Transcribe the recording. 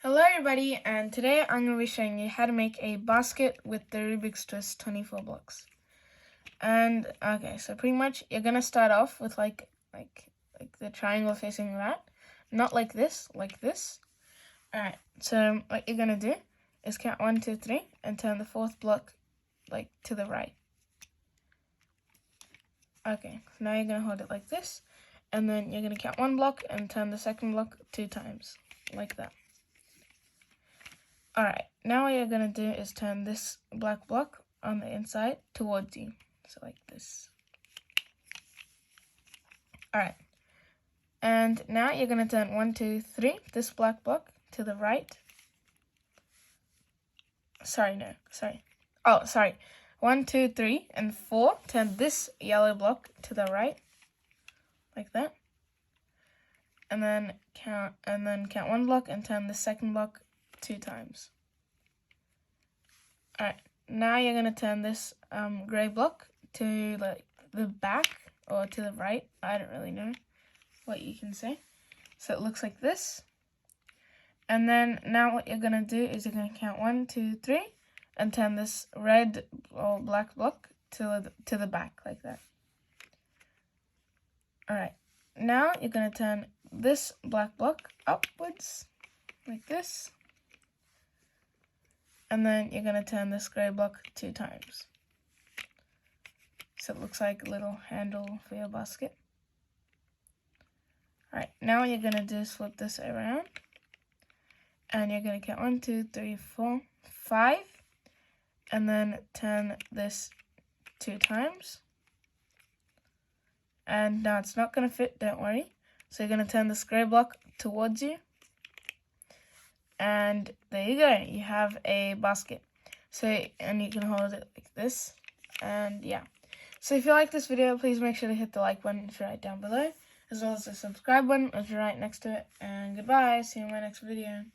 Hello everybody, and today I'm going to be showing you how to make a basket with the Rubik's Twist 24 blocks. And okay, so pretty much you're going to start off with like the triangle facing that, not like this, like this. Alright, so what you're going to do is count 1, 2, 3 and turn the fourth block like to the right. Okay, so now you're going to hold it like this, and then you're going to count one block and turn the second block 2 times, like that. Alright, now what you're going to do is turn this black block on the inside towards you. So like this. Alright. And now you're going to turn 1, 2, 3, this black block to the right. Sorry. 1, 2, 3, and 4. Turn this yellow block to the right. Like that. And then count one block and turn the second block 2 times. Alright, now you're going to turn this grey block to like the back or to the right. I don't really know what you can say. So it looks like this. And then now what you're going to do is you're going to count 1, 2, 3 and turn this red or black block to the back like that. Alright, now you're going to turn this black block upwards like this. And then you're going to turn this grey block 2 times. So it looks like a little handle for your basket. Alright, now what you're going to do is flip this around. And you're going to count 1, 2, 3, 4, 5. And then turn this 2 times. And now it's not going to fit, don't worry. So you're going to turn this grey block towards you. And there you go, you have a basket. And you can hold it like this, and yeah. So if you like this video, please make sure to hit the like button right down below, as well as the subscribe button, which is right next to it. And goodbye, see you in my next video.